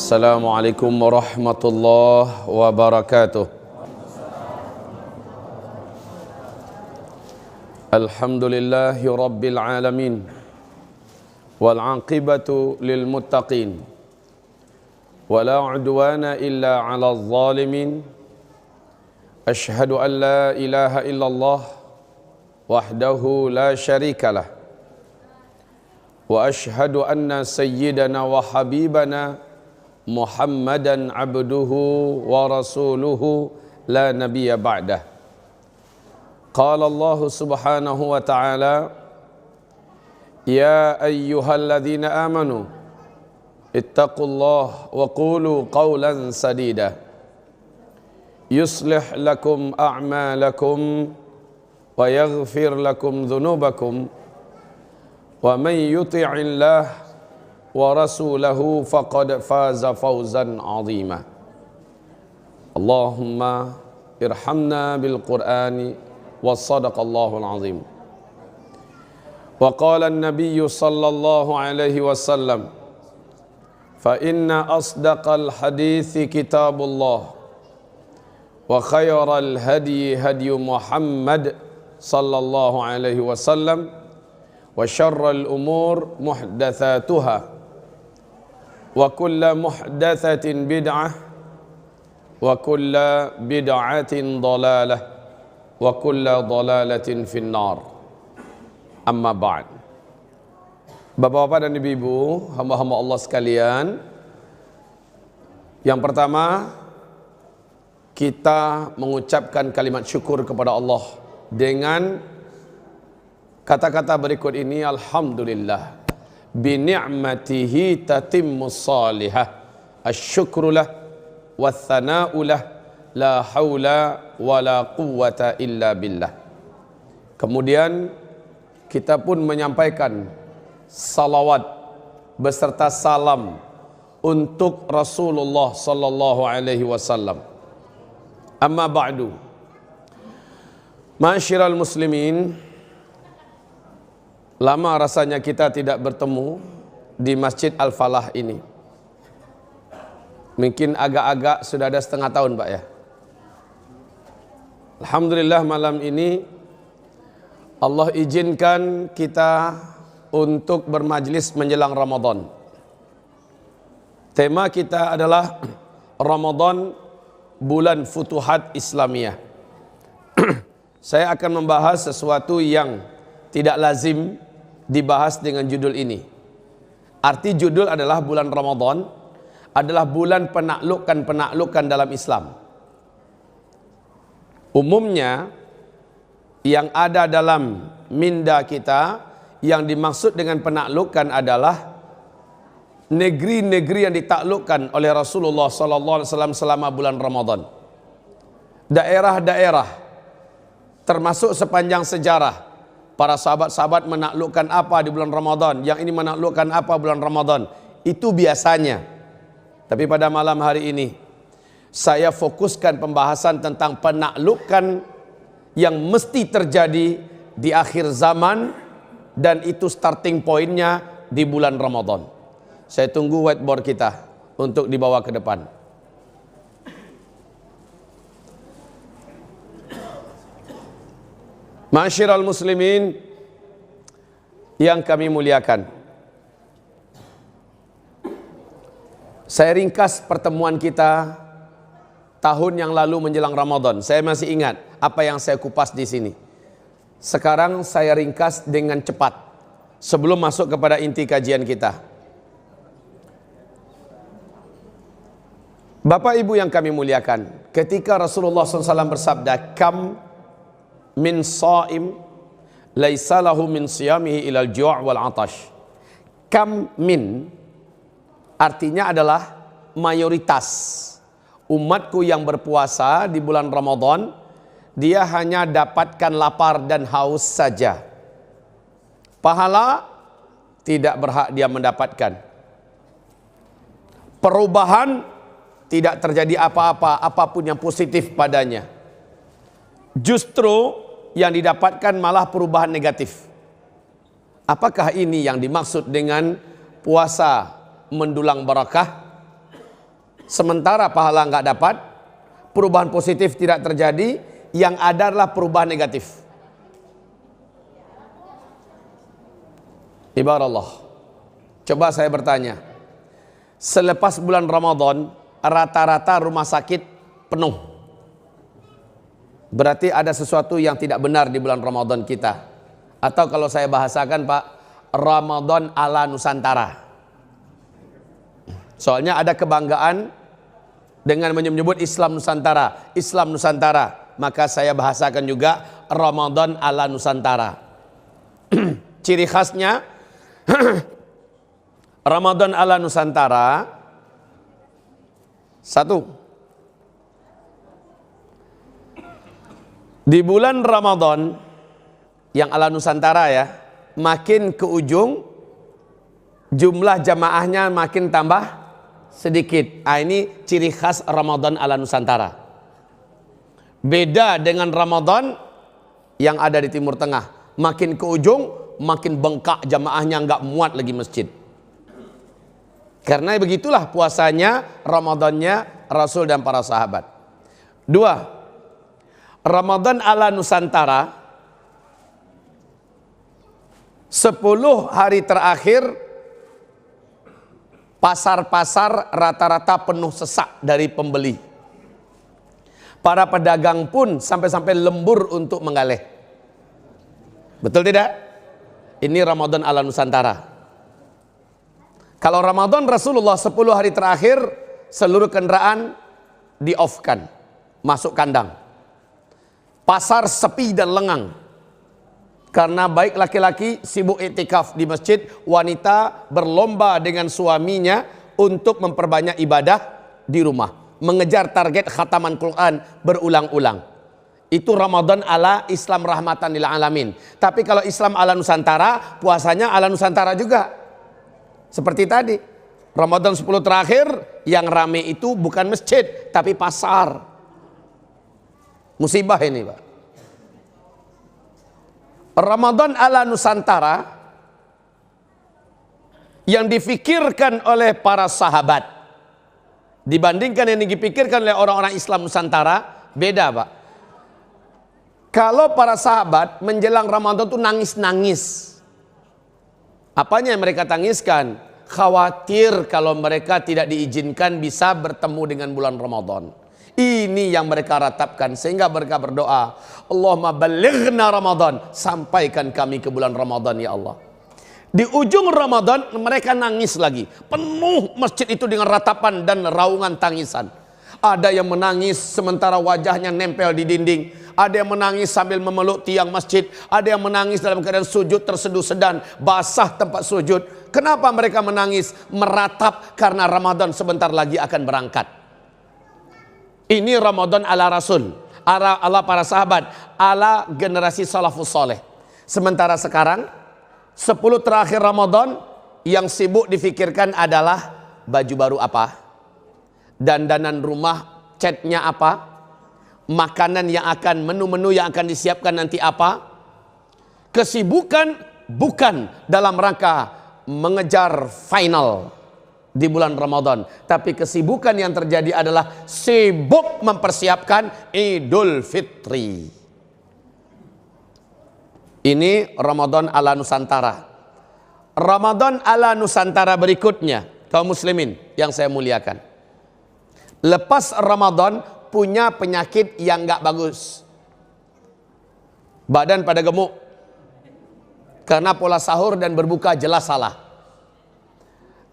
Assalamualaikum warahmatullahi wabarakatuh. Alhamdulillahi rabbil alamin. Wal aqibatu lil muttaqin. Wala udwana illa 'alal zalimin. Ashhadu an la ilaha illallah wahdahu la syarikalah. Wa ashhadu anna sayyidana wa habibana Muhammadan abduhu wa rasuluhu la nabiyya ba'dah. Qala Allah subhanahu wa ta'ala, ya ayyuhalladzina amanu ittaqullaha wa qulu qawlan sadida yuslih lakum a'malakum wa yaghfir lakum dhunubakum wa man yuti'illah wa rasulahu faqad faza fawzan 'azima. Allahumma irhamna bil Qur'ani wa sadaqallahul 'azim. Wa qala an-nabiy sallallahu alaihi wasallam, fa inna asdaqal hadithi kitabullah wa khairal hadi hadi Muhammad sallallahu alaihi wasallam wa syarral umur muhdatsatuha wa kullu muhdatsatin bid'ah wa kullu bid'atin dhalalah wa kullu dhalalatin finnar. Amma ba'd. Bapak-bapak dan ibu-ibu, hamba-hamba Allah sekalian, yang pertama kita mengucapkan kalimat syukur kepada Allah dengan kata-kata berikut ini, alhamdulillah bi ni'matihi tatimmus salihah asyukrulah wathana'ulah la haula wala quwwata illa billah. Kemudian kita pun menyampaikan salawat beserta salam untuk Rasulullah sallallahu alaihi wasallam. Amma ba'du. Ma'asyiral muslimin, lama rasanya kita tidak bertemu di Masjid Al-Falah ini. Mungkin agak-agak sudah ada setengah tahun, Pak ya. Alhamdulillah malam ini Allah izinkan kita untuk bermajlis menjelang Ramadan. Tema kita adalah Ramadan, bulan Futuhat Islamiyah. Saya akan membahas sesuatu yang tidak lazim dibahas dengan judul ini. Arti judul adalah bulan Ramadan adalah bulan penaklukan dalam Islam. Umumnya yang ada dalam minda kita yang dimaksud dengan penaklukan adalah negeri-negeri yang ditaklukkan oleh Rasulullah sallallahu alaihi wasallam selama bulan Ramadan. Daerah-daerah termasuk sepanjang sejarah. Para sahabat-sahabat menaklukkan apa di bulan Ramadan, yang ini menaklukkan apa bulan Ramadan. Itu biasanya. Tapi pada malam hari ini saya fokuskan pembahasan tentang penaklukan yang mesti terjadi di akhir zaman, dan itu starting pointnya di bulan Ramadan. Saya tunggu whiteboard kita untuk dibawa ke depan. Ma'asyiral muslimin yang kami muliakan, saya ringkas pertemuan kita tahun yang lalu menjelang Ramadan. Saya masih ingat apa yang saya kupas di sini. Sekarang saya ringkas dengan cepat sebelum masuk kepada inti kajian kita. Bapak Ibu yang kami muliakan, ketika Rasulullah SAW bersabda, kam min sha'im laisa lahu min siyamihi ilal ju' wal 'atash. Kam min artinya adalah mayoritas umatku yang berpuasa di bulan Ramadan, dia hanya dapatkan lapar dan haus saja. Pahala tidak berhak dia mendapatkan. Perubahan tidak terjadi apa-apa, apapun yang positif padanya. Justru yang didapatkan malah perubahan negatif. Apakah ini yang dimaksud dengan puasa mendulang barakah? Sementara pahala nggak dapat, perubahan positif tidak terjadi, yang ada adalah perubahan negatif. Ibarat Allah. Coba saya bertanya, selepas bulan Ramadan rata-rata rumah sakit penuh. Berarti ada sesuatu yang tidak benar di bulan Ramadan kita. Atau kalau saya bahasakan Pak, Ramadan ala Nusantara. Soalnya ada kebanggaan dengan menyebut Islam Nusantara, Islam Nusantara. Maka saya bahasakan juga Ramadan ala Nusantara. Ciri khasnya Ramadan ala Nusantara, satu, di bulan Ramadan yang ala Nusantara ya, makin ke ujung jumlah jamaahnya makin tambah sedikit. Ini ciri khas Ramadan ala Nusantara. Beda dengan Ramadan yang ada di Timur Tengah, makin ke ujung makin bengkak jamaahnya, nggak muat lagi masjid. Karena begitulah puasanya, Ramadannya Rasul dan para sahabat. Dua, Ramadan ala Nusantara, 10 hari terakhir pasar-pasar rata-rata penuh sesak dari pembeli. Para pedagang pun sampai-sampai lembur untuk mengalih. Betul tidak? Ini Ramadan ala Nusantara. Kalau Ramadan Rasulullah 10 hari terakhir seluruh kendaraan di-off-kan, masuk kandang. Pasar sepi dan lengang. Karena baik laki-laki sibuk iktikaf di masjid, wanita berlomba dengan suaminya untuk memperbanyak ibadah di rumah, mengejar target khataman Quran berulang-ulang. Itu Ramadan ala Islam rahmatan lil alamin. Tapi kalau Islam ala Nusantara, puasanya ala Nusantara juga. Seperti tadi, Ramadan 10 terakhir yang rame itu bukan masjid, tapi pasar. Musibah ini Pak. Ramadan ala Nusantara yang difikirkan oleh para sahabat dibandingkan yang dipikirkan oleh orang-orang Islam Nusantara, beda Pak. Kalau para sahabat menjelang Ramadan itu nangis-nangis. Apanya yang mereka tangiskan? Khawatir kalau mereka tidak diizinkan bisa bertemu dengan bulan Ramadan. Ini yang mereka ratapkan sehingga mereka berdoa, Allahumma balighna Ramadan, sampaikan kami ke bulan Ramadan ya Allah. Di ujung Ramadan mereka nangis lagi. Penuh masjid itu dengan ratapan dan raungan tangisan. Ada yang menangis sementara wajahnya nempel di dinding. Ada yang menangis sambil memeluk tiang masjid. Ada yang menangis dalam keadaan sujud terseduh sedan, basah tempat sujud. Kenapa mereka menangis? Meratap karena Ramadan sebentar lagi akan berangkat. Ini Ramadan ala Rasul, ala para sahabat, ala generasi salafus soleh. Sementara sekarang 10 terakhir Ramadan yang sibuk difikirkan adalah baju baru apa, dandanan rumah catnya apa, makanan yang akan, menu-menu yang akan disiapkan nanti apa. Kesibukan bukan dalam rangka mengejar final di bulan Ramadan, tapi kesibukan yang terjadi adalah sibuk mempersiapkan Idul Fitri. Ini Ramadan ala Nusantara. Ramadan ala Nusantara berikutnya, kaum muslimin yang saya muliakan, lepas Ramadan punya penyakit yang gak bagus. Badan pada gemuk karena pola sahur dan berbuka jelas salah.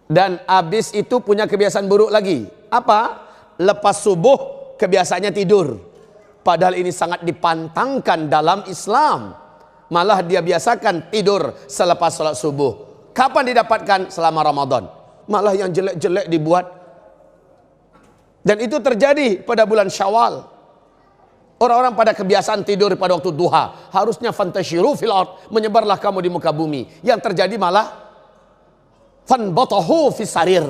Dan habis itu punya kebiasaan buruk lagi. Apa? Lepas subuh kebiasaannya tidur. Padahal ini sangat dipantangkan dalam Islam. Malah dia biasakan tidur selepas sholat subuh. Kapan didapatkan? Selama Ramadan. Malah yang jelek-jelek dibuat. Dan itu terjadi pada bulan Syawal. Orang-orang pada kebiasaan tidur pada waktu duha. Harusnya fantasyiru fil ard, menyebarlah kamu di muka bumi. Yang terjadi malah fanbatahu fis sarir,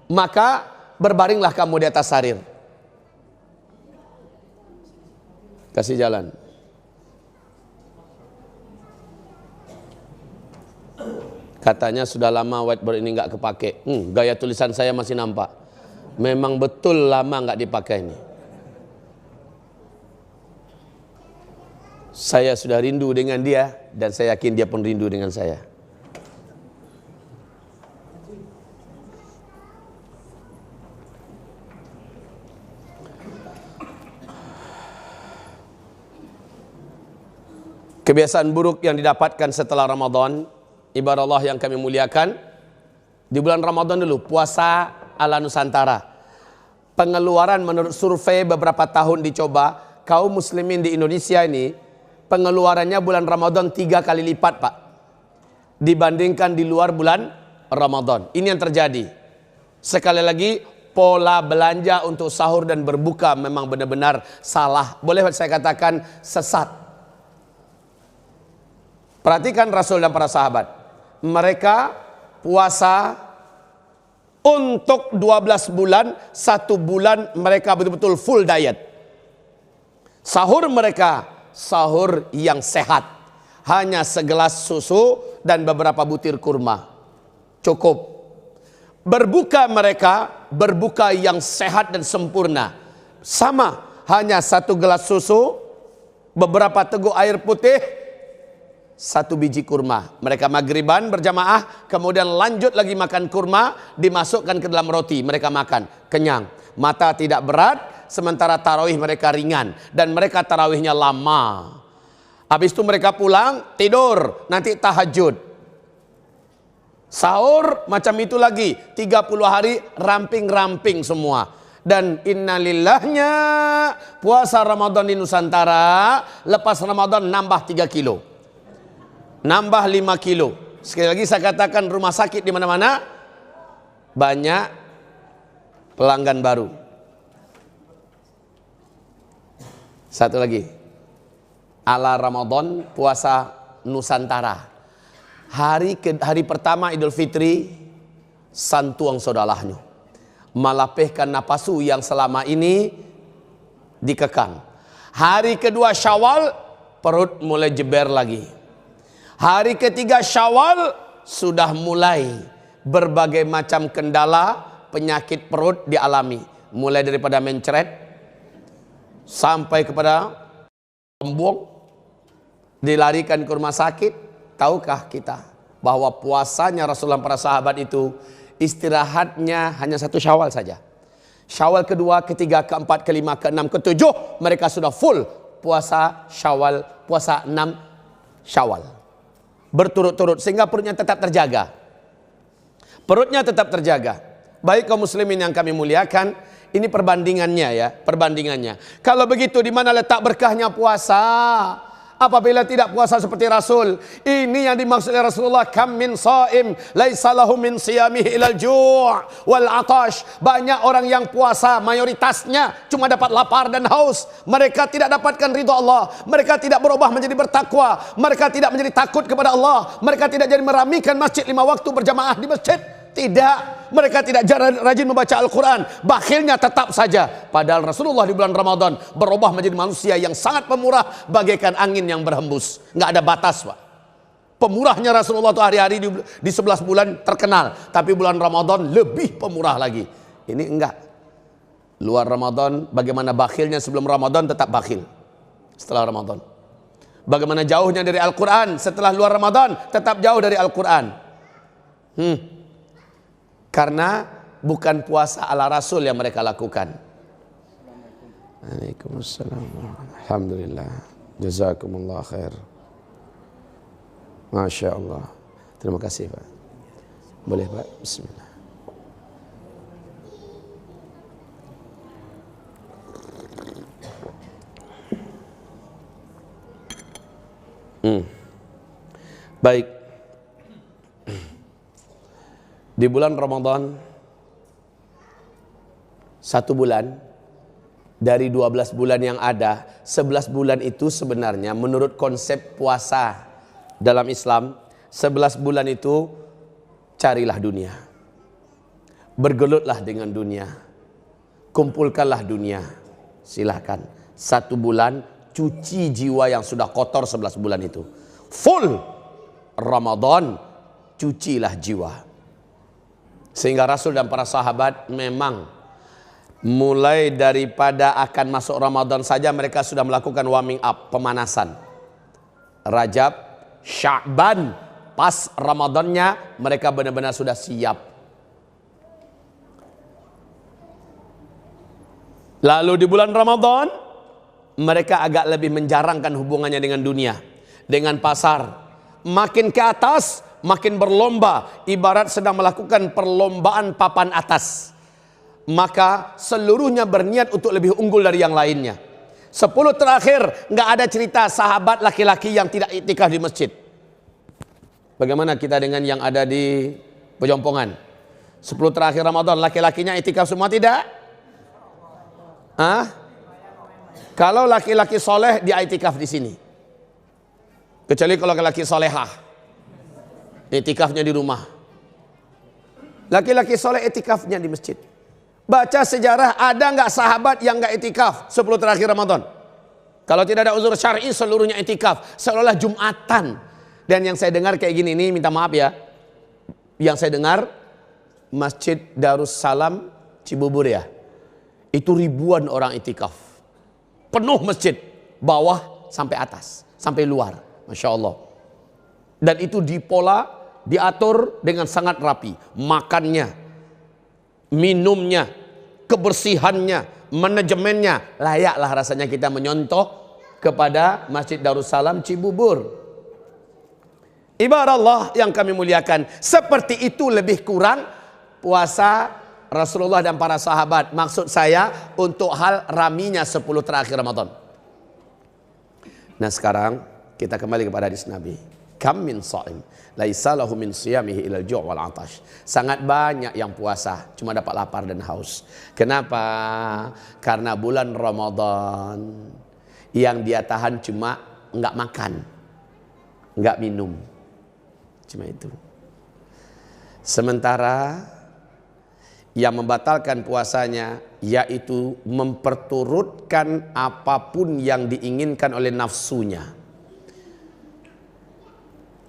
maka berbaringlah kamu di atas sarir. Kasih jalan. Katanya sudah lama whiteboard ini nggak kepake. Gaya tulisan saya masih nampak. Memang betul lama nggak dipakai ini. Saya sudah rindu dengan dia dan saya yakin dia pun rindu dengan saya. Kebiasaan buruk yang didapatkan setelah Ramadan, ibadah Allah yang kami muliakan, di bulan Ramadan dulu puasa ala Nusantara. Pengeluaran menurut survei beberapa tahun dicoba, kaum muslimin di Indonesia ini pengeluarannya bulan Ramadan 3 kali lipat, Pak, dibandingkan di luar bulan Ramadan. Ini yang terjadi. Sekali lagi, pola belanja untuk sahur dan berbuka memang benar-benar salah. Boleh saya katakan sesat. Perhatikan Rasul dan para sahabat. Mereka puasa untuk 12 bulan, 1 bulan mereka betul-betul full diet. Sahur mereka, sahur yang sehat. Hanya segelas susu dan beberapa butir kurma. Cukup. Berbuka mereka, berbuka yang sehat dan sempurna. Sama, hanya 1 gelas susu, beberapa teguk air putih, 1 biji kurma. Mereka maghriban berjamaah, kemudian lanjut lagi makan kurma, dimasukkan ke dalam roti, mereka makan, kenyang. Mata tidak berat, sementara tarawih mereka ringan. Dan mereka tarawihnya lama. Habis itu mereka pulang, tidur, nanti tahajud. Sahur macam itu lagi, 30 hari ramping-ramping semua. Dan innalillahnya puasa Ramadan di Nusantara, lepas Ramadan nambah 3 kilo. Nambah 5 kilo. Sekali lagi saya katakan, rumah sakit di mana-mana banyak pelanggan baru. Satu lagi, ala Ramadan puasa Nusantara. Hari pertama Idul Fitri, santuang sodalahnya, malapihkan napasu yang selama ini dikekang. Hari kedua Syawal, perut mulai jeber lagi. Hari ketiga Syawal sudah mulai berbagai macam kendala, penyakit perut dialami. Mulai daripada mencret sampai kepada lembung, dilarikan ke rumah sakit. Tahukah kita bahwa puasanya Rasulullah para sahabat itu istirahatnya hanya 1 Syawal saja. Syawal kedua, ketiga, keempat, kelima, keenam, ketujuh mereka sudah full puasa Syawal, puasa 6 Syawal. Berturut-turut sehingga perutnya tetap terjaga. Perutnya tetap terjaga. Baik kaum muslimin yang kami muliakan, ini perbandingannya ya, perbandingannya. Kalau begitu di mana letak berkahnya puasa? Apabila tidak puasa seperti Rasul. Ini yang dimaksud oleh Rasulullah, kam min shaim laisa lahu min siyamihi ilal ju' wal atash. Banyak orang yang puasa mayoritasnya cuma dapat lapar dan haus. Mereka tidak dapatkan ridha Allah. Mereka tidak berubah menjadi bertakwa. Mereka tidak menjadi takut kepada Allah. Mereka tidak jadi meramikan masjid 5 waktu berjamaah di masjid. Tidak. Mereka tidak rajin membaca Al-Quran. Bakhilnya tetap saja. Padahal Rasulullah di bulan Ramadan berubah menjadi manusia yang sangat pemurah, bagaikan angin yang berhembus. Nggak ada batas, Pak. Pemurahnya Rasulullah itu hari-hari di 11 bulan terkenal. Tapi bulan Ramadan lebih pemurah lagi. Ini enggak. Luar Ramadan, bagaimana bakhilnya sebelum Ramadan, tetap bakhil setelah Ramadan. Bagaimana jauhnya dari Al-Quran setelah luar Ramadan, tetap jauh dari Al-Quran. Karena bukan puasa ala Rasul yang mereka lakukan. Waalaikumsalam. Alhamdulillah. Jazakumullah khair. Masya Allah. Terima kasih Pak. Boleh Pak? Bismillah. Baik. Di bulan Ramadan, 1 bulan dari 12 bulan yang ada, 11 bulan itu sebenarnya menurut konsep puasa dalam Islam, 11 bulan itu carilah dunia. Bergelutlah dengan dunia. Kumpulkanlah dunia. Silahkan. 1 bulan cuci jiwa yang sudah kotor 11 bulan itu. Full Ramadan, cucilah jiwa. Sehingga Rasul dan para sahabat memang Mulai daripada akan masuk Ramadan saja mereka sudah melakukan warming up, pemanasan. Rajab, Sya'ban, pas Ramadannya mereka benar-benar sudah siap. Lalu di bulan Ramadan mereka agak lebih menjarangkan hubungannya dengan dunia, dengan pasar. Makin ke atas makin berlomba, ibarat sedang melakukan perlombaan papan atas. Maka seluruhnya berniat untuk lebih unggul dari yang lainnya. 10 terakhir nggak ada cerita sahabat laki-laki yang tidak iktikaf di masjid. Bagaimana kita dengan yang ada di Pejompongan? 10 terakhir Ramadan laki-lakinya iktikaf semua tidak? Kalau laki-laki soleh dia iktikaf di sini. Kecuali kalau laki-laki solehah, iktikafnya di rumah. Laki-laki soleh iktikafnya di masjid. Baca sejarah, ada nggak sahabat yang nggak itikaf 10 terakhir Ramadan? Kalau tidak ada uzur syar'i seluruhnya itikaf, seolah-olah Jumatan. Dan yang saya dengar kayak gini, ini minta maaf ya, yang saya dengar Masjid Darussalam Cibubur ya, itu ribuan orang itikaf, penuh masjid, bawah sampai atas, sampai luar, Masya Allah. Dan itu dipola, diatur dengan sangat rapi, makannya, minumnya, kebersihannya, manajemennya. Layaklah rasanya kita menyontoh kepada Masjid Darussalam Cibubur. Ibarat Allah yang kami muliakan, seperti itu lebih kurang puasa Rasulullah dan para sahabat. Maksud saya untuk hal raminya 10 terakhir Ramadan. Nah sekarang kita kembali kepada hadis Nabi. Kam min sha'im laisa lahu min siyamihi ilal ju' wal 'atash. Sangat banyak yang puasa cuma dapat lapar dan haus. Kenapa? Karena bulan Ramadan yang dia tahan cuma enggak makan, enggak minum. Cuma itu. Sementara yang membatalkan puasanya yaitu memperturutkan apapun yang diinginkan oleh nafsunya.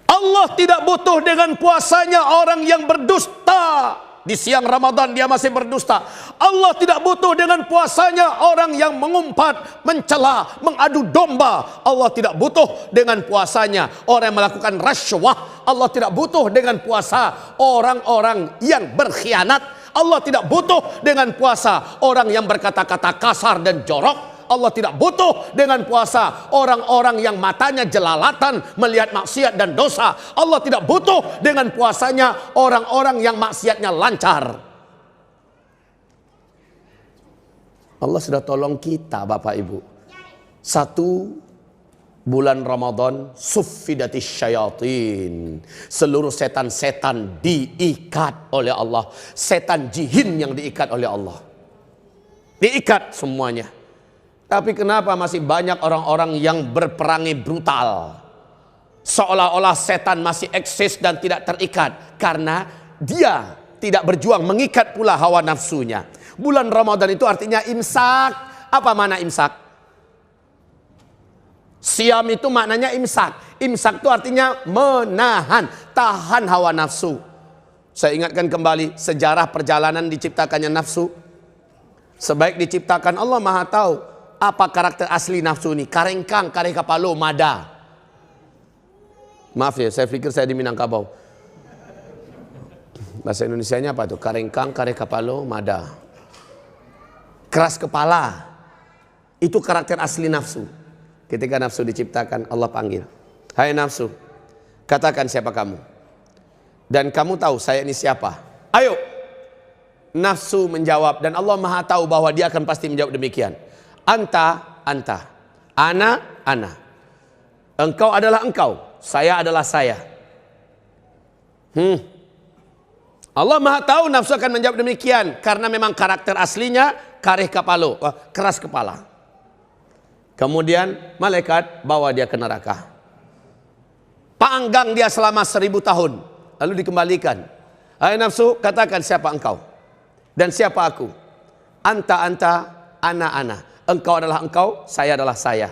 Allah tidak butuh dengan puasanya orang yang berdusta. Di siang Ramadan dia masih berdusta. Allah tidak butuh dengan puasanya orang yang mengumpat, mencela, mengadu domba. Allah tidak butuh dengan puasanya orang yang melakukan rasyawah. Allah tidak butuh dengan puasa orang-orang yang berkhianat. Allah tidak butuh dengan puasa orang yang berkata-kata kasar dan jorok. Allah tidak butuh dengan puasa orang-orang yang matanya jelalatan melihat maksiat dan dosa. Allah tidak butuh dengan puasanya orang-orang yang maksiatnya lancar. Allah sudah tolong kita Bapak Ibu. 1 bulan Ramadan suffidatis syayatin. Seluruh setan-setan diikat oleh Allah. Setan jin yang diikat oleh Allah. Diikat semuanya. Tapi kenapa masih banyak orang-orang yang berperangi brutal? Seolah-olah setan masih eksis dan tidak terikat. Karena dia tidak berjuang mengikat pula hawa nafsunya. Bulan Ramadan itu artinya imsak. Apa makna imsak? Siam itu maknanya imsak. Imsak itu artinya menahan, tahan hawa nafsu. Saya ingatkan kembali sejarah perjalanan diciptakannya nafsu. Sebaik diciptakan Allah Maha tahu apa karakter asli nafsu ini. Karengkang, kare kapalo, mada. Maaf ya, saya pikir saya di Minangkabau. Bahasa Indonesianya apa tuh? Karengkang, kare kapalo, mada. Keras kepala. Itu karakter asli nafsu. Ketika nafsu diciptakan, Allah panggil. Hai nafsu, katakan siapa kamu. Dan kamu tahu saya ini siapa. Ayo. Nafsu menjawab dan Allah Maha tahu bahwa dia akan pasti menjawab demikian. Anta, anta. Ana, ana. Engkau adalah engkau. Saya adalah saya. Allah Maha tahu nafsu akan menjawab demikian. Karena memang karakter aslinya kareh kapalo, keras kepala. Kemudian malaikat bawa dia ke neraka. Panggang dia selama 1000 tahun. Lalu dikembalikan. Hai nafsu, katakan siapa engkau. Dan siapa aku. Anta, anta, ana, ana. Engkau adalah engkau, saya adalah saya.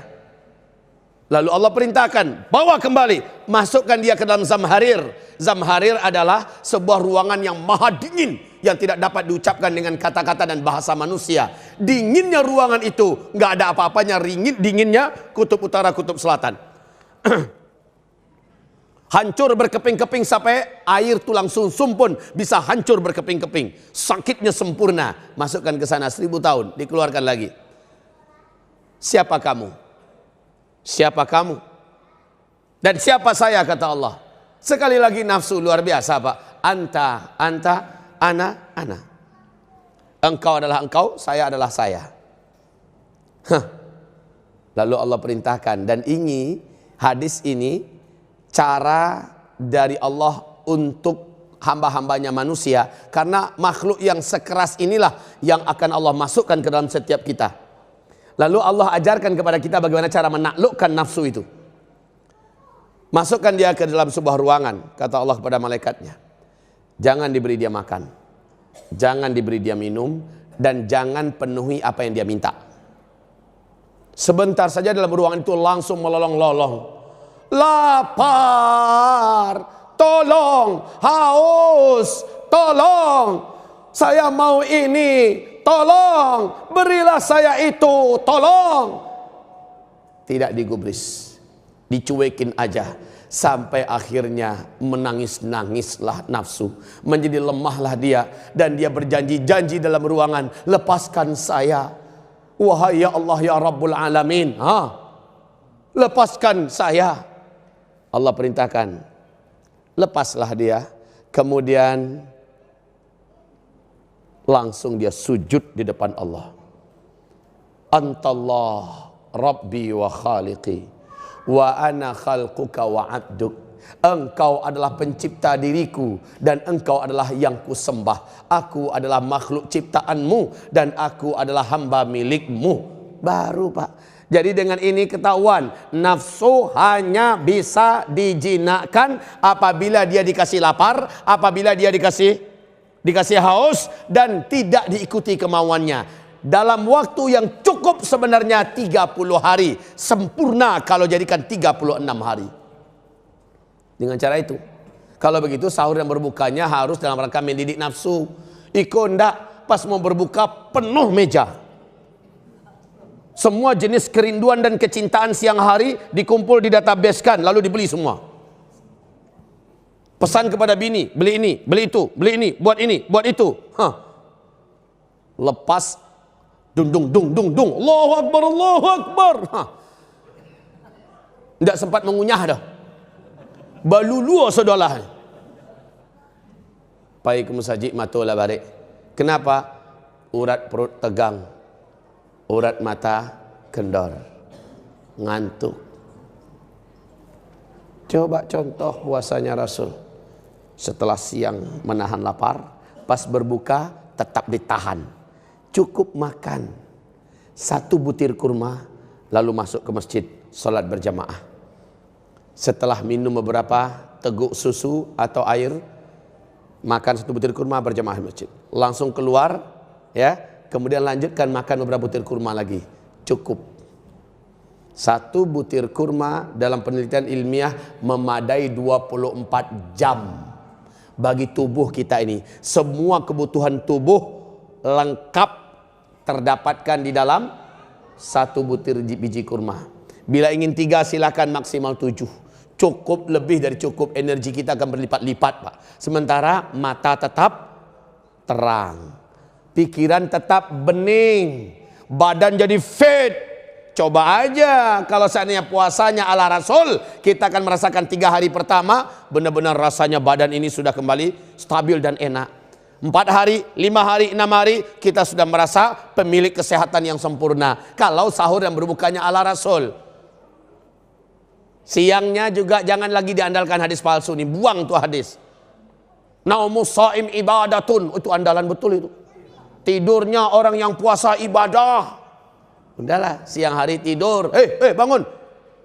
Lalu Allah perintahkan, bawa kembali, masukkan dia ke dalam zamharir. Zamharir adalah sebuah ruangan yang maha dingin, yang tidak dapat diucapkan dengan kata-kata dan bahasa manusia. Dinginnya ruangan itu, nggak ada apa-apanya, dinginnya kutub utara, kutub selatan. Hancur berkeping-keping sampai air tulang sumsum pun bisa hancur berkeping-keping. Sakitnya sempurna. Masukkan ke sana 1000 tahun, dikeluarkan lagi. Siapa kamu? Siapa kamu? Dan siapa saya, kata Allah. Sekali lagi nafsu luar biasa, Pak. Anta, ana. Engkau adalah engkau, saya adalah saya. Lalu Allah perintahkan, dan ini, hadis ini, cara dari Allah untuk hamba-hambanya manusia. Karena makhluk yang sekeras inilah yang akan Allah masukkan ke dalam setiap kita. Lalu Allah ajarkan kepada kita bagaimana cara menaklukkan nafsu itu. Masukkan dia ke dalam sebuah ruangan, kata Allah kepada malaikatnya. Jangan diberi dia makan, jangan diberi dia minum, dan jangan penuhi apa yang dia minta. Sebentar saja dalam ruangan itu langsung melolong-lolong. Lapar, tolong, haus, tolong, saya mau ini, tolong, berilah saya itu, tolong. Tidak digubris, dicuekin aja, sampai akhirnya menangis-nangislah nafsu, menjadi lemahlah dia, dan dia berjanji-janji dalam ruangan, lepaskan saya, wahai ya Allah ya Rabbul Alamin, lepaskan saya. Allah perintahkan, lepaslah dia. Kemudian langsung dia sujud di depan Allah. Antallah Rabbi wa khaliqi wa ana khalquka wa abduk. Engkau adalah pencipta diriku dan engkau adalah yang kusembah. Aku adalah makhluk ciptaanmu dan aku adalah hamba milikmu. Baru, Pak. Jadi dengan ini ketahuan, nafsu hanya bisa dijinakkan apabila dia dikasih lapar, apabila dia dikasih haus, dan tidak diikuti kemauannya. Dalam waktu yang cukup sebenarnya 30 hari. Sempurna kalau jadikan 36 hari. Dengan cara itu. Kalau begitu sahur dan berbukanya harus dalam rangka mendidik nafsu. Iko ndak, pas mau berbuka penuh meja. Semua jenis kerinduan dan kecintaan siang hari dikumpul di database kan, lalu dibeli semua. Pesan kepada bini, beli ini, beli itu, beli ini, buat itu. Lepas, dung, Allahu Akbar, Allahu Akbar. Tidak sempat mengunyah dah. Balulua saudara. Pai ke masjid matola balik. Kenapa? Urat perut tegang. Urat mata kendor, ngantuk. Coba contoh puasanya Rasul. Setelah siang menahan lapar, pas berbuka tetap ditahan. Cukup makan 1 butir kurma, lalu masuk ke masjid, sholat berjamaah. Setelah minum beberapa teguk susu atau air, makan 1 butir kurma, berjamaah di masjid. Langsung keluar, ya. Kemudian lanjutkan makan beberapa butir kurma lagi. Cukup. 1 butir kurma dalam penelitian ilmiah memadai 24 jam bagi tubuh kita ini. Semua kebutuhan tubuh lengkap terdapatkan di dalam 1 butir biji kurma. Bila ingin 3 silakan, maksimal 7. Cukup, lebih dari cukup. Energi kita akan berlipat-lipat, Pak. Sementara mata tetap terang. Pikiran tetap bening, badan jadi fit. Coba aja kalau seandainya puasanya ala Rasul, kita akan merasakan 3 hari pertama benar-benar rasanya badan ini sudah kembali stabil dan enak. 4 hari, 5 hari, 6 hari kita sudah merasa pemilik kesehatan yang sempurna. Kalau sahur dan berbukanya ala Rasul. Siangnya juga jangan lagi diandalkan hadis palsu nih, buang tuh hadis. Naumus shaim ibadatun, itu andalan betul itu. Tidurnya orang yang puasa ibadah. Udahlah, siang hari tidur. Bangun.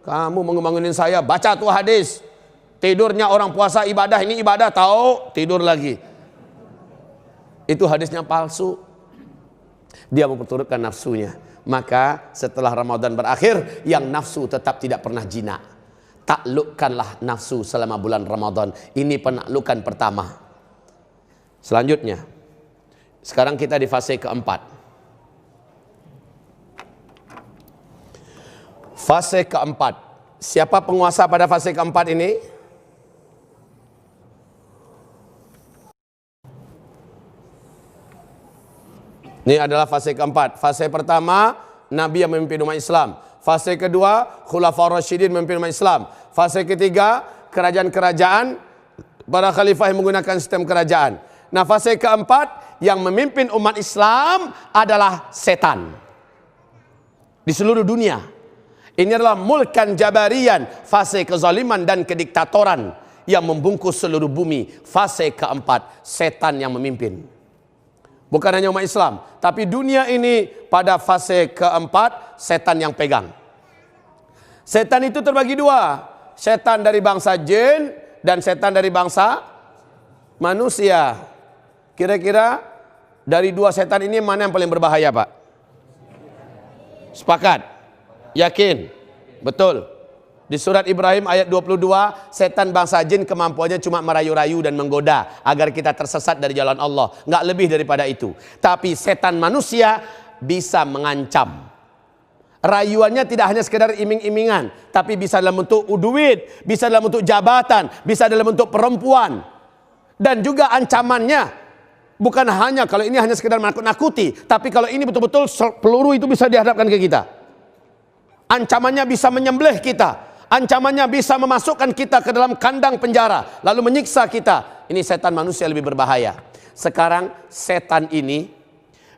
Kamu bangunin saya, baca tuh hadis. Tidurnya orang puasa ibadah, ini ibadah tahu, tidur lagi. Itu hadisnya palsu. Dia memperturutkan nafsunya. Maka setelah Ramadan berakhir, yang nafsu tetap tidak pernah jinak. Taklukkanlah nafsu selama bulan Ramadan. Ini penaklukan pertama. Selanjutnya, Sekarang kita di fase keempat. Fase keempat. Siapa penguasa pada fase keempat ini? Ini adalah fase keempat. Fase pertama, Nabi yang memimpin umat Islam. Fase kedua, Khulafaur Rasyidin memimpin umat Islam. Fase ketiga, kerajaan-kerajaan, para khalifah yang menggunakan sistem kerajaan. Nah, fase keempat yang memimpin umat Islam adalah setan di seluruh dunia. Ini adalah mulkan jabarian, fase kezaliman dan kediktatoran yang membungkus seluruh bumi. Fase keempat, setan yang memimpin. Bukan hanya umat Islam, tapi dunia ini pada fase keempat, setan yang pegang. Setan itu terbagi dua, setan dari bangsa jin dan setan dari bangsa manusia. Kira-kira dari dua setan ini mana yang paling berbahaya, Pak? Sepakat? Yakin? Betul. Di surat Ibrahim ayat 22, setan bangsa jin kemampuannya cuma merayu-rayu dan menggoda agar kita tersesat dari jalan Allah. Nggak lebih daripada itu. Tapi setan manusia bisa mengancam. Rayuannya tidak hanya sekedar iming-imingan, tapi bisa dalam bentuk duit, bisa dalam bentuk jabatan, bisa dalam bentuk perempuan. Dan juga ancamannya bukan hanya, kalau ini hanya sekedar menakut-nakuti, tapi kalau ini betul-betul peluru itu bisa dihadapkan ke kita. Ancamannya bisa menyembelih kita. Ancamannya bisa memasukkan kita ke dalam kandang penjara, lalu menyiksa kita. Ini setan manusia lebih berbahaya. Sekarang setan ini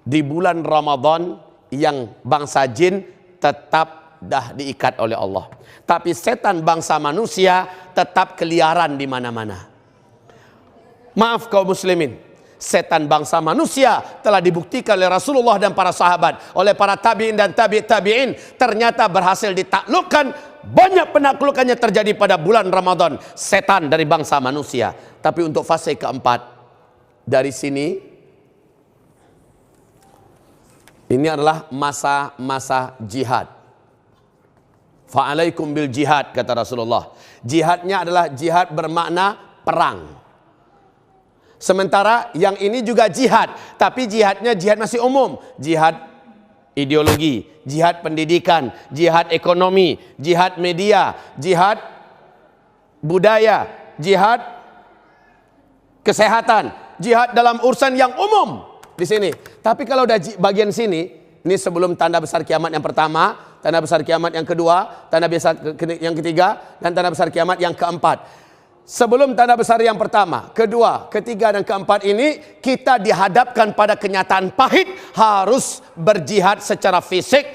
di bulan Ramadan yang bangsa jin tetap dah diikat oleh Allah. Tapi setan bangsa manusia tetap keliaran di mana-mana. Maaf kaum muslimin, setan bangsa manusia telah dibuktikan oleh Rasulullah dan para sahabat, oleh para tabi'in dan tabi'in, ternyata berhasil ditaklukkan. Banyak penaklukannya terjadi pada bulan Ramadan, setan dari bangsa manusia. Tapi untuk fase keempat, dari sini, ini adalah masa-masa jihad. Fa'alaikum bil jihad, kata Rasulullah. Jihadnya adalah jihad bermakna perang. Sementara yang ini juga jihad, tapi jihadnya jihad masih umum. Jihad ideologi, jihad pendidikan, jihad ekonomi, jihad media, jihad budaya, jihad kesehatan, jihad dalam urusan yang umum di sini. Tapi kalau udah bagian sini, ini sebelum tanda besar kiamat yang pertama, tanda besar kiamat yang kedua, tanda besar yang ketiga, dan tanda besar kiamat yang keempat. Sebelum tanda besar yang pertama, kedua, ketiga, dan keempat ini, kita dihadapkan pada kenyataan pahit, harus berjihad secara fisik,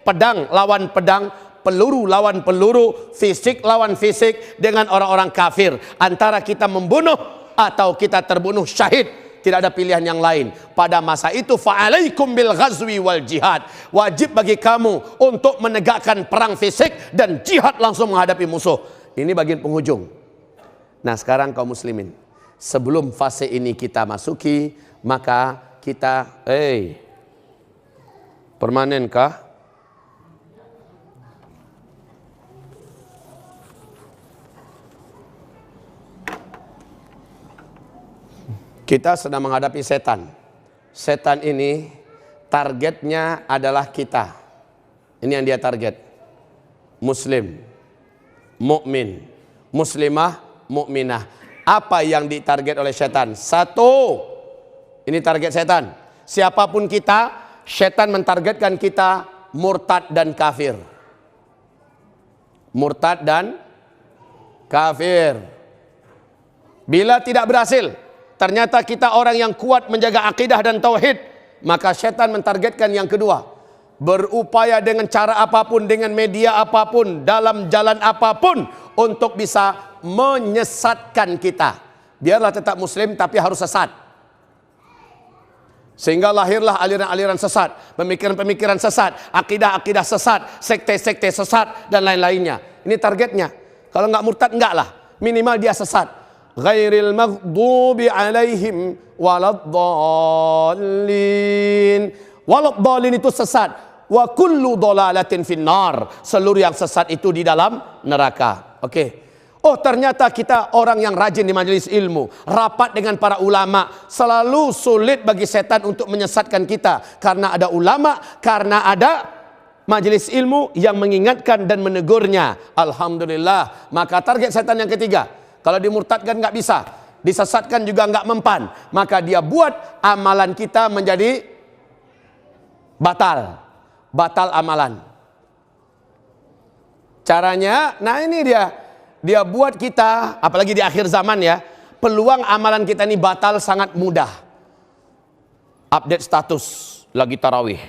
pedang lawan pedang, peluru lawan peluru, fisik lawan fisik dengan orang-orang kafir. Antara kita membunuh atau kita terbunuh syahid. Tidak ada pilihan yang lain. Pada masa itu, fa'alaikum bil ghazwi wal jihad. Wajib bagi kamu untuk menegakkan perang fisik dan jihad langsung menghadapi musuh. Ini bagian penghujung. Nah, sekarang kaum muslimin, sebelum fase ini kita masuki, maka kita, permanenkah? Kita sedang menghadapi setan. Setan ini targetnya adalah kita. Ini yang dia target. Muslim, mukmin, muslimah, mukminah. Apa yang ditarget oleh setan? Satu, ini target setan. Siapapun kita, setan mentargetkan kita murtad dan kafir. Murtad dan kafir. Bila tidak berhasil, ternyata kita orang yang kuat menjaga akidah dan tauhid, maka setan mentargetkan yang kedua. Berupaya dengan cara apapun, dengan media apapun, dalam jalan apapun, untuk bisa menyesatkan kita. Biarlah tetap muslim tapi harus sesat. Sehingga lahirlah aliran-aliran sesat, pemikiran-pemikiran sesat, akidah-akidah sesat, sekte-sekte sesat, dan lain-lainnya. Ini targetnya. Kalau nggak murtad, enggak lah. Minimal dia sesat. Ghairil maghdubi alaihim waladdallin. Waladdallin itu sesat. Wa kullu dhalalatin finnar. Seluruh yang sesat itu di dalam neraka. Oke. Oh ternyata kita orang yang rajin di majelis ilmu, rapat dengan para ulama. Selalu sulit bagi setan untuk menyesatkan kita. Karena ada ulama, karena ada majelis ilmu yang mengingatkan dan menegurnya. Alhamdulillah. Maka target setan yang ketiga, kalau dimurtadkan nggak bisa, disesatkan juga nggak mempan, maka dia buat amalan kita menjadi batal. Batal amalan. Caranya, nah ini dia buat kita, apalagi di akhir zaman ya, peluang amalan kita ini batal sangat mudah. Update status, lagi tarawih.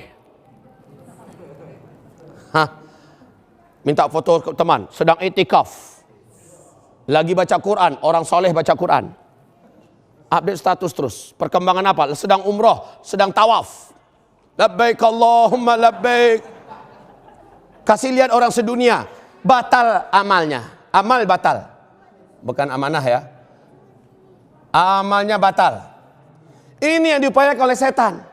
Minta foto teman, sedang itikaf. Lagi baca Quran, orang soleh baca Quran. Update status terus. Perkembangan apa? Sedang umroh, sedang tawaf. Labbaik Allahumma labbaik. Kasih lihat orang sedunia, batal amalnya. Amal batal. Bukan amanah ya. Amalnya batal. Ini yang diupayakan oleh setan.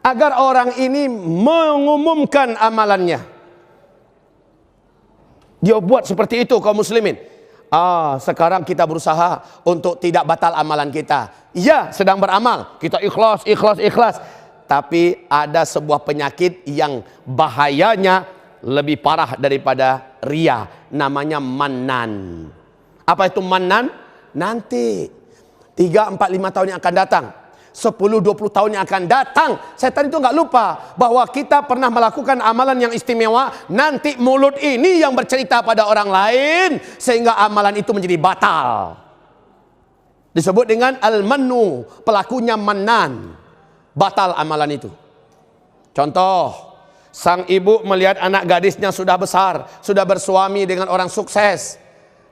Agar orang ini mengumumkan amalannya. Dia buat seperti itu kaum muslimin. Sekarang kita berusaha untuk tidak batal amalan kita. Ya, sedang beramal. Kita ikhlas, ikhlas, ikhlas. Tapi ada sebuah penyakit yang bahayanya lebih parah daripada ria. Namanya mannan. Apa itu mannan? Nanti 3, 4, 5 tahun yang akan datang, 10, 20 tahun yang akan datang, setan itu nggak lupa bahwa kita pernah melakukan amalan yang istimewa. Nanti mulut ini yang bercerita pada orang lain sehingga amalan itu menjadi batal. Disebut dengan al-mannu, pelakunya mannan. Batal amalan itu. Contoh, sang ibu melihat anak gadisnya sudah besar, sudah bersuami dengan orang sukses.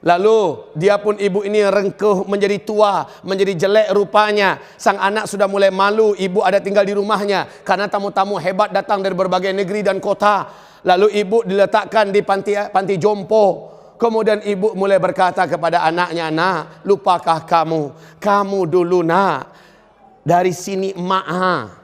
Lalu dia pun ibu ini rengkuh, menjadi tua, menjadi jelek rupanya. Sang anak sudah mulai malu, ibu ada tinggal di rumahnya karena tamu-tamu hebat datang dari berbagai negeri dan kota. Lalu ibu diletakkan di panti jompo. Kemudian ibu mulai berkata kepada anaknya, "Nak, lupakah kamu dulu nak, dari sini emak.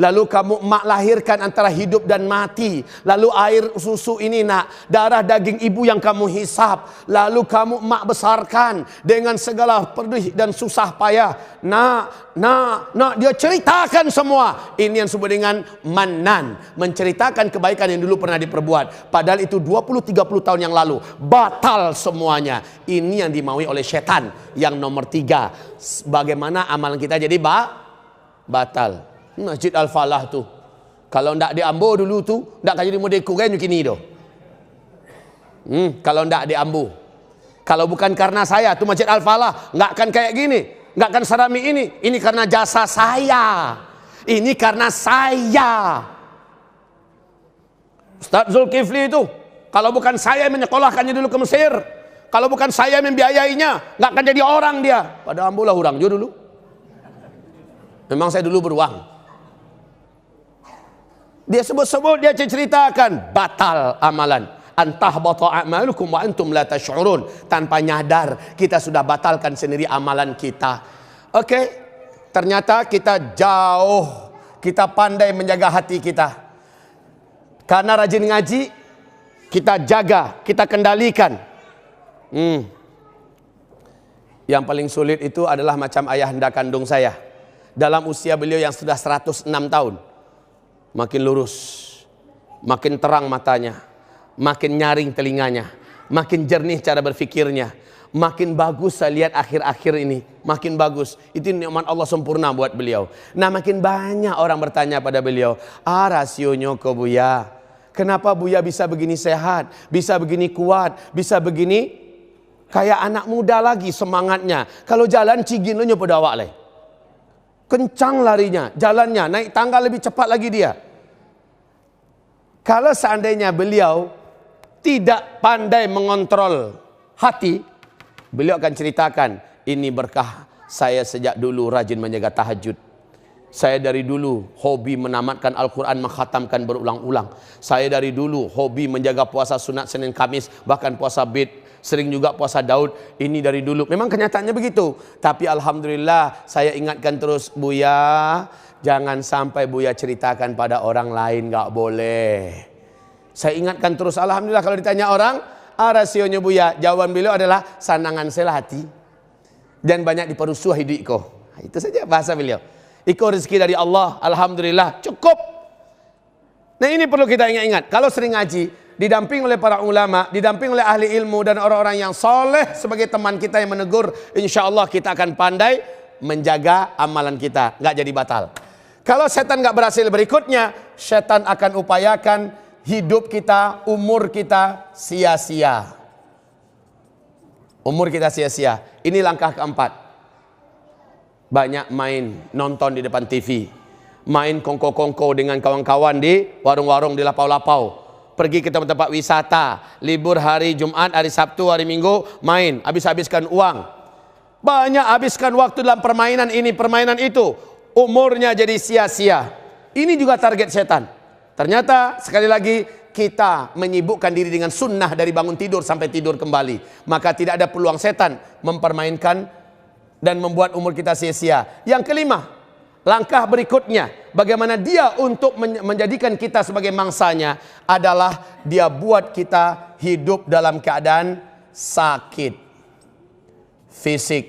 Lalu kamu emak lahirkan antara hidup dan mati. Lalu air susu ini nak, darah daging ibu yang kamu hisap. Lalu kamu emak besarkan dengan segala pedih dan susah payah. Nak, dia ceritakan semua. Ini yang disebut dengan mannan. Menceritakan kebaikan yang dulu pernah diperbuat. Padahal itu 20-30 tahun yang lalu. Batal semuanya. Ini yang dimaui oleh setan. Yang nomor 3. Bagaimana amalan kita jadi batal. Masjid Al-Falah tu, kalau ndak diambu dulu tu, ndak akan jadi model Quran kini tu. Kalau ndak diambu, kalau bukan karena saya tu Masjid Al-Falah nggak akan kayak gini, nggak akan serami ini. Ini karena jasa saya. Ini karena saya. Ustaz Zulkifli itu, kalau bukan saya yang menyekolahkannya dulu ke Mesir, kalau bukan saya yang membiayainya, nggak akan jadi orang dia. Pada ambulah orang juga dulu. Memang saya dulu beruang. Dia sebut-sebut, dia ceritakan batal amalan. Antahbata a'malukum wa antum la tash'urun. Tanpa nyadar kita sudah batalkan sendiri amalan kita. Oke, ternyata kita jauh, kita pandai menjaga hati kita. Karena rajin ngaji, kita jaga, kita kendalikan. Yang paling sulit itu adalah macam ayah anda kandung saya. Dalam usia beliau yang sudah 106 tahun. Makin lurus, makin terang matanya, makin nyaring telinganya, makin jernih cara berfikirnya, makin bagus saya lihat akhir-akhir ini, makin bagus. Itu nikmat Allah sempurna buat beliau. Nah, makin banyak orang bertanya pada beliau, rasionya kok Buya? Kenapa Buya bisa begini sehat, bisa begini kuat, bisa begini kayak anak muda lagi semangatnya? Kalau jalan cigin lo nyoba awak leh. Kencang larinya, jalannya, naik tangga lebih cepat lagi dia. Kalau seandainya beliau tidak pandai mengontrol hati, beliau akan ceritakan, ini berkah saya sejak dulu rajin menjaga tahajud. Saya dari dulu hobi menamatkan Al-Quran, mengkhatamkan berulang-ulang. Saya dari dulu hobi menjaga puasa sunat Senin Kamis, bahkan puasa bid. Sering juga puasa Daud. Ini dari dulu. Memang kenyataannya begitu. Tapi alhamdulillah saya ingatkan terus, Buya, jangan sampai Buya ceritakan pada orang lain, nggak boleh. Saya ingatkan terus. Alhamdulillah kalau ditanya orang, Rasionya Buya, jawaban beliau adalah sanangan selati dan banyak diperusuh hidup iko. Itu saja bahasa beliau. Iko rezeki dari Allah, alhamdulillah, cukup. Nah ini perlu kita ingat-ingat. Kalau sering ngaji, didamping oleh para ulama, didamping oleh ahli ilmu dan orang-orang yang soleh sebagai teman kita yang menegur, insya Allah kita akan pandai menjaga amalan kita, nggak jadi batal. Kalau setan nggak berhasil berikutnya, setan akan upayakan hidup kita, umur kita sia-sia. Umur kita sia-sia. Ini langkah keempat. Banyak main, nonton di depan TV. Main kongko-kongko dengan kawan-kawan di warung-warung, di lapau-lapau. Pergi ke tempat-tempat wisata. Libur hari Jumat, hari Sabtu, hari Minggu, main. Habis-habiskan uang. Banyak habiskan waktu dalam permainan ini, permainan itu. Umurnya jadi sia-sia. Ini juga target setan. Ternyata sekali lagi kita menyibukkan diri dengan sunnah dari bangun tidur sampai tidur kembali. Maka tidak ada peluang setan mempermainkan dan membuat umur kita sia-sia. Yang kelima, langkah berikutnya, bagaimana dia untuk menjadikan kita sebagai mangsanya adalah dia buat kita hidup dalam keadaan sakit, fisik,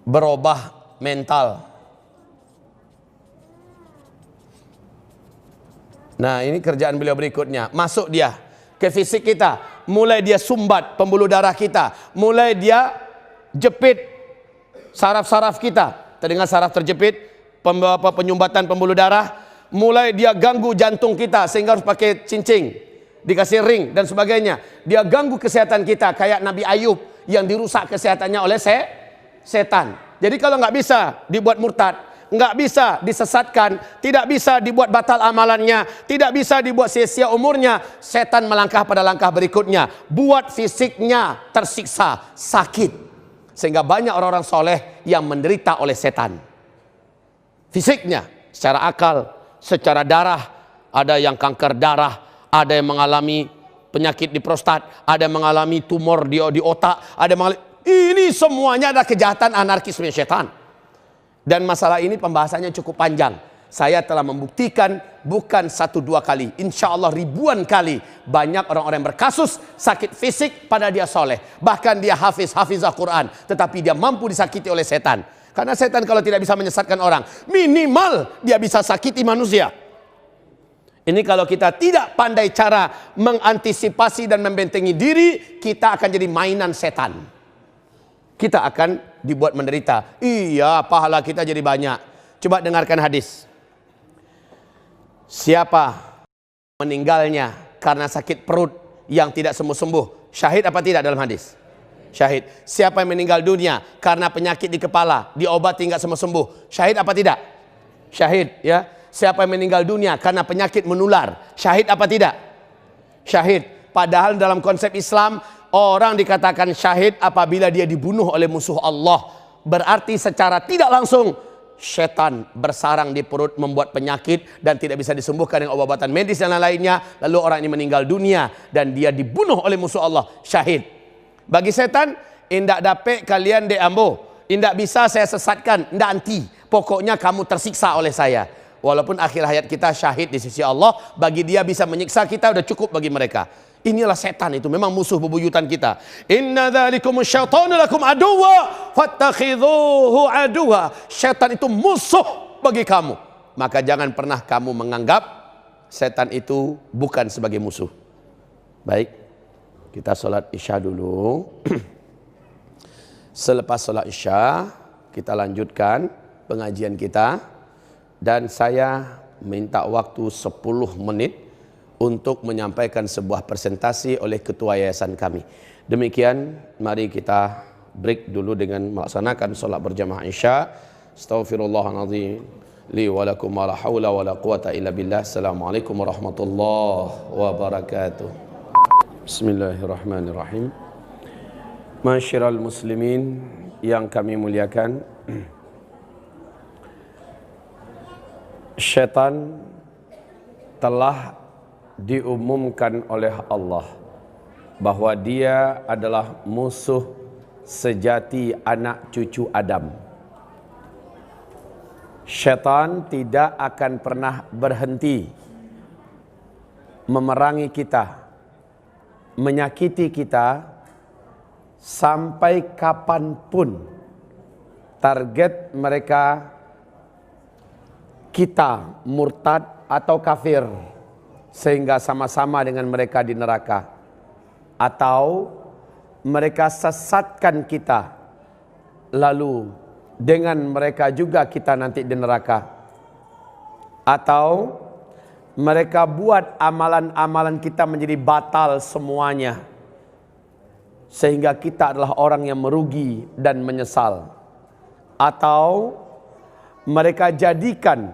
berubah mental. Nah ini kerjaan beliau berikutnya. Masuk dia ke fisik kita. Mulai dia sumbat pembuluh darah kita. Mulai dia jepit saraf-saraf kita. Terdengar saraf terjepit, penyumbatan pembuluh darah. Mulai dia ganggu jantung kita sehingga harus pakai cincin, dikasih ring dan sebagainya. Dia ganggu kesehatan kita kayak Nabi Ayub yang dirusak kesehatannya oleh setan. Jadi kalau nggak bisa dibuat murtad, nggak bisa disesatkan, tidak bisa dibuat batal amalannya, tidak bisa dibuat sia-sia umurnya, setan melangkah pada langkah berikutnya, buat fisiknya tersiksa, sakit, sehingga banyak orang-orang soleh yang menderita oleh setan. Fisiknya, secara akal, secara darah, ada yang kanker darah, ada yang mengalami penyakit di prostat, ada yang mengalami tumor di otak, ada yang mengalami, ini semuanya ada kejahatan anarkisme setan. Dan masalah ini pembahasannya cukup panjang. Saya telah membuktikan bukan 1-2 kali, insya Allah ribuan kali. Banyak orang-orang yang berkasus sakit fisik pada dia soleh. Bahkan dia hafizah Quran, tetapi dia mampu disakiti oleh setan. Karena setan kalau tidak bisa menyesatkan orang, minimal dia bisa sakiti manusia. Ini kalau kita tidak pandai cara mengantisipasi dan membentengi diri, kita akan jadi mainan setan. Kita akan dibuat menderita. Iya, pahala kita jadi banyak. Coba dengarkan hadis. Siapa meninggalnya karena sakit perut yang tidak sembuh-sembuh, syahid apa tidak dalam hadis? Syahid. Siapa yang meninggal dunia karena penyakit di kepala, diobati nggak sembuh-sembuh, syahid apa tidak? Syahid, ya. Siapa yang meninggal dunia karena penyakit menular, syahid apa tidak? Syahid. Padahal dalam konsep Islam, orang dikatakan syahid apabila dia dibunuh oleh musuh Allah. Berarti secara tidak langsung setan bersarang di perut, membuat penyakit dan tidak bisa disembuhkan dengan obat-obatan medis dan lainnya. Lalu orang ini meninggal dunia dan dia dibunuh oleh musuh Allah, syahid. Bagi setan, indak dapet kalian deambo, indak bisa saya sesatkan, indak anti. Pokoknya kamu tersiksa oleh saya. Walaupun akhir hayat kita syahid di sisi Allah, bagi dia bisa menyiksa kita udah cukup bagi mereka. Inilah setan, itu memang musuh bebuyutan kita. Inna dzalikumus syaitanu lakum aduwwa fattakhidhuhu aduwwa. Setan itu musuh bagi kamu. Maka jangan pernah kamu menganggap setan itu bukan sebagai musuh. Baik, kita sholat isya dulu. Selepas sholat isya, kita lanjutkan pengajian kita. Dan saya minta waktu 10 menit untuk menyampaikan sebuah presentasi oleh ketua yayasan kami. Demikian, mari kita break dulu dengan melaksanakan solat berjamaah isya. Astaghfirullahaladzim li wa lakum wa la hawla wa la quwata illa billah. Assalamualaikum warahmatullahi wabarakatuh. Bismillahirrahmanirrahim. Masyiral muslimin yang kami muliakan, syaitan telah diumumkan oleh Allah bahwa dia adalah musuh sejati anak cucu Adam. Syaitan tidak akan pernah berhenti memerangi kita menyakiti kita sampai kapanpun. Target mereka kita murtad atau kafir, sehingga sama-sama dengan mereka di neraka. Atau mereka sesatkan kita, lalu dengan mereka juga kita nanti di neraka. Atau mereka buat amalan-amalan kita menjadi batal semuanya, sehingga kita adalah orang yang merugi dan menyesal. Atau mereka jadikan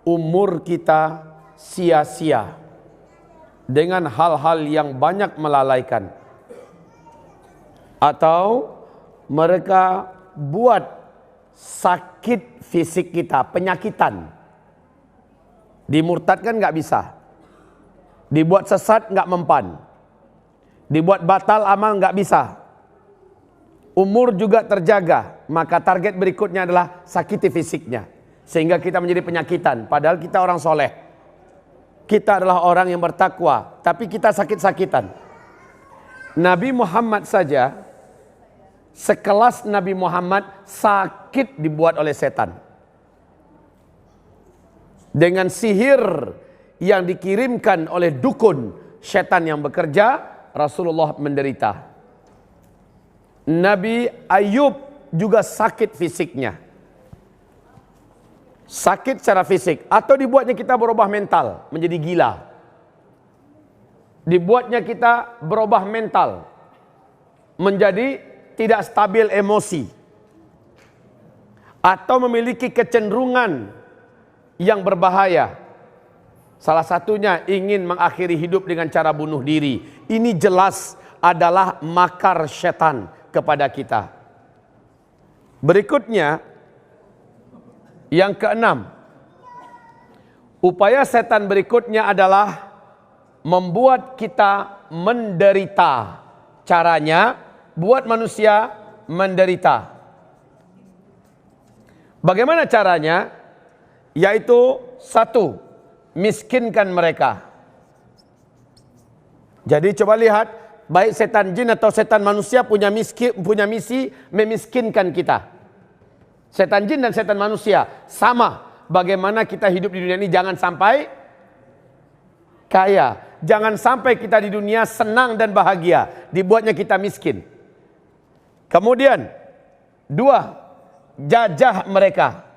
umur kita sia-sia dengan hal-hal yang banyak melalaikan. Atau mereka buat sakit fisik kita, penyakitan. Dimurtadkan nggak bisa, dibuat sesat nggak mempan, dibuat batal amal nggak bisa, umur juga terjaga. Maka target berikutnya adalah sakiti fisiknya, sehingga kita menjadi penyakitan. Padahal kita orang soleh, kita adalah orang yang bertakwa, tapi kita sakit-sakitan. Nabi Muhammad saja, sekelas Nabi Muhammad, sakit dibuat oleh setan. Dengan sihir yang dikirimkan oleh dukun, setan yang bekerja, Rasulullah menderita. Nabi Ayub juga sakit fisiknya. Sakit secara fisik. Atau dibuatnya kita berubah mental, menjadi gila. Dibuatnya kita berubah mental, menjadi tidak stabil emosi. Atau memiliki kecenderungan yang berbahaya. Salah satunya ingin mengakhiri hidup dengan cara bunuh diri. Ini jelas adalah makar setan kepada kita. Berikutnya, yang keenam, upaya setan berikutnya adalah membuat kita menderita. Caranya, buat manusia menderita. Bagaimana caranya? Yaitu satu, miskinkan mereka. Jadi coba lihat, baik setan jin atau setan manusia punya misi memiskinkan kita. Setan jin dan setan manusia sama. Bagaimana kita hidup di dunia ini jangan sampai kaya, jangan sampai kita di dunia senang dan bahagia, dibuatnya kita miskin. Kemudian dua, jajah mereka.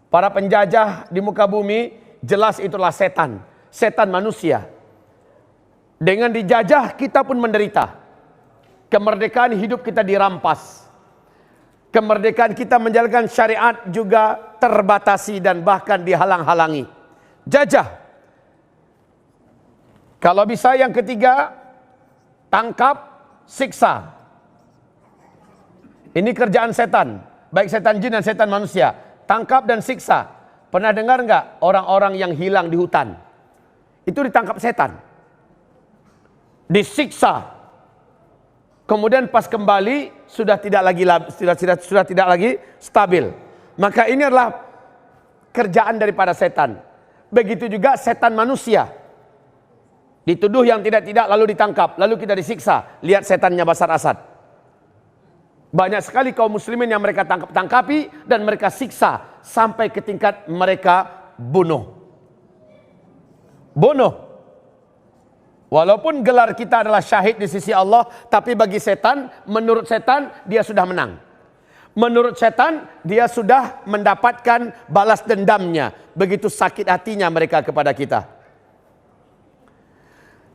Para penjajah di muka bumi jelas itulah setan, setan manusia. Dengan dijajah kita pun menderita. Kemerdekaan hidup kita dirampas. Kemerdekaan kita menjalankan syariat juga terbatasi dan bahkan dihalang-halangi. Jajah. Kalau bisa yang ketiga, tangkap, siksa. Ini kerjaan setan, baik setan jin dan setan manusia. Tangkap dan siksa. Pernah dengar nggak orang-orang yang hilang di hutan? Itu ditangkap setan, disiksa. Kemudian pas kembali sudah tidak lagi stabil. Maka ini adalah kerjaan daripada setan. Begitu juga setan manusia. Dituduh yang tidak-tidak lalu ditangkap, lalu kita disiksa. Lihat setannya Bashar Assad. Banyak sekali kaum muslimin yang mereka tangkapi dan mereka siksa sampai ke tingkat mereka bunuh. Walaupun gelar kita adalah syahid di sisi Allah, tapi bagi setan, menurut setan dia sudah menang. Menurut setan dia sudah mendapatkan balas dendamnya. Begitu sakit hatinya mereka kepada kita.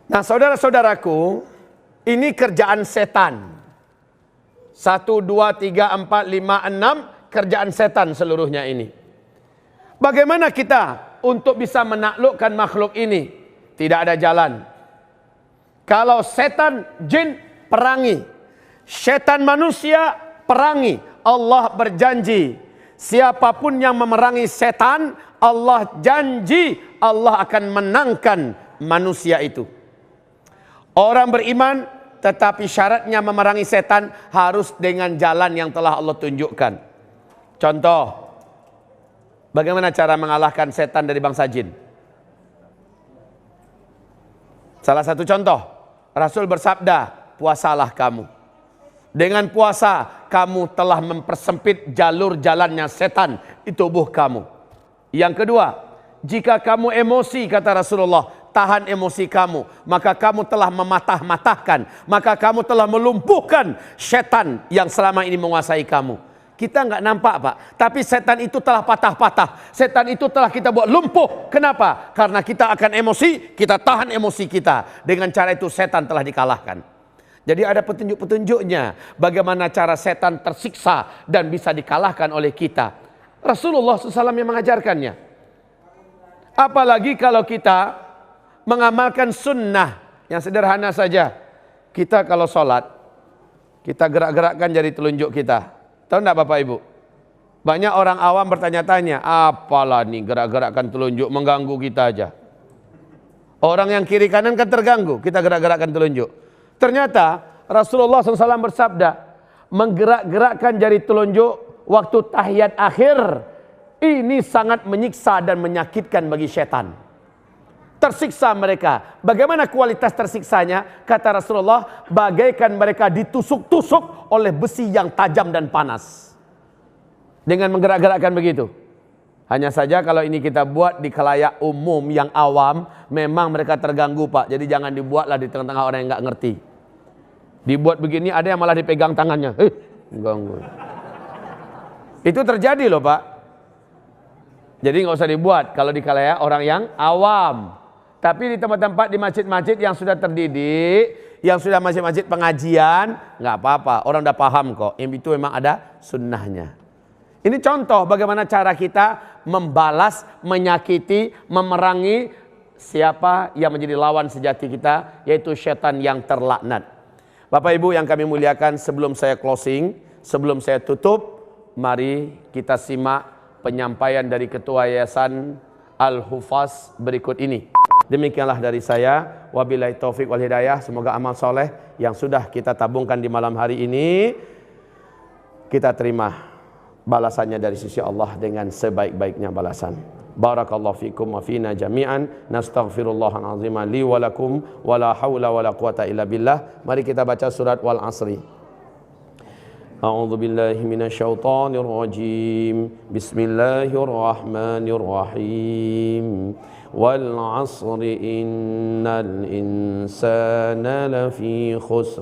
Nah, saudara-saudaraku, ini kerjaan setan. 1, 2, 3, 4, 5, 6 kerjaan setan seluruhnya ini. Bagaimana kita untuk bisa menaklukkan makhluk ini? Tidak ada jalan. Kalau setan jin perangi, setan manusia perangi. Allah berjanji, siapapun yang memerangi setan, Allah janji Allah akan menangkan manusia itu. Orang beriman, tetapi syaratnya memerangi setan harus dengan jalan yang telah Allah tunjukkan. Contoh, bagaimana cara mengalahkan setan dari bangsa jin? Salah satu contoh, Rasul bersabda, puasalah kamu. Dengan puasa kamu telah mempersempit jalur jalannya setan di tubuh kamu. Yang kedua, jika kamu emosi, kata Rasulullah, tahan emosi kamu, maka kamu telah mematah-matahkan, maka kamu telah melumpuhkan setan yang selama ini menguasai kamu. Kita nggak nampak, Pak, tapi setan itu telah patah-patah. Setan itu telah kita buat lumpuh. Kenapa? Karena kita akan emosi, kita tahan emosi kita. Dengan cara itu setan telah dikalahkan. Jadi ada petunjuk-petunjuknya bagaimana cara setan tersiksa dan bisa dikalahkan oleh kita. Rasulullah SAW yang mengajarkannya. Apalagi kalau kita mengamalkan sunnah yang sederhana saja. Kita kalau sholat, kita gerak-gerakkan jari telunjuk kita. Tahu enggak Bapak Ibu? Banyak orang awam bertanya-tanya, apalah nih gerak-gerakkan telunjuk, mengganggu kita aja. Orang yang kiri kanan kan terganggu, kita gerak-gerakkan telunjuk. Ternyata Rasulullah SAW bersabda, menggerak-gerakkan jari telunjuk waktu tahiyat akhir, ini sangat menyiksa dan menyakitkan bagi setan. Tersiksa mereka. Bagaimana kualitas tersiksanya? Kata Rasulullah, bagaikan mereka ditusuk-tusuk oleh besi yang tajam dan panas. Dengan menggerak-gerakkan begitu. Hanya saja kalau ini kita buat di khalayak umum yang awam, memang mereka terganggu, Pak. Jadi jangan dibuatlah di tengah-tengah orang yang nggak ngerti. Dibuat begini, ada yang malah dipegang tangannya. Ganggu. Itu terjadi loh, Pak. Jadi nggak usah dibuat kalau di khalayak orang yang awam. Tapi di tempat-tempat di masjid-masjid yang sudah terdidik, yang sudah masjid-masjid pengajian, nggak apa-apa. Orang udah paham kok. Itu memang ada sunnahnya. Ini contoh bagaimana cara kita membalas, menyakiti, memerangi siapa yang menjadi lawan sejati kita, yaitu setan yang terlaknat. Bapak Ibu yang kami muliakan, sebelum saya closing, sebelum saya tutup, mari kita simak penyampaian dari Ketua Yayasan Al-Hufaz berikut ini. Demikianlah dari saya. Wabillahi taufik wal hidayah. Semoga amal soleh yang sudah kita tabungkan di malam hari ini, kita terima balasannya dari sisi Allah dengan sebaik-baiknya balasan. Barakallahu fikum wa fina jami'an. Nastaghfirullahal azim li wa lakum wa la haula wa la quwata illa billah. Mari kita baca surat Wal Asri. A'udzu billahi minasyaitonir rajim. Bismillahirrahmanirrahim. Wal 'asri innal insana lafi khusr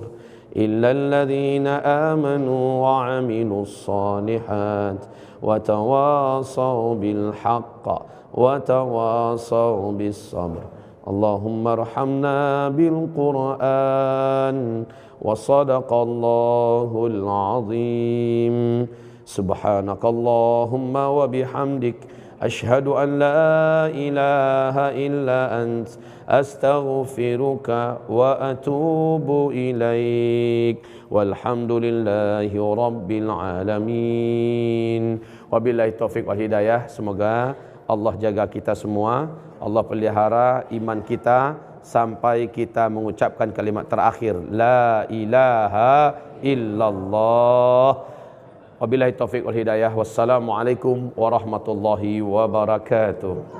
illa alladhina amanu wa 'amilus shalihat wa tawasaw bil haqq wa tawasaw bis sabr. Allahumma arhamna bil Qur'an wa sadaqallahul azim. Subhanakallahumma wa bihamdik ashhadu an la ilaha illa ant astaghfiruka wa atubu ilaik. Walhamdulillahi rabbil alamin. Wabillahi taufik wal hidayah. Semoga Allah jaga kita semua, Allah pelihara iman kita sampai kita mengucapkan kalimat terakhir, la ilaha illallah. Wabillahi taufik wal hidayah. Wassalamualaikum warahmatullahi wabarakatuh.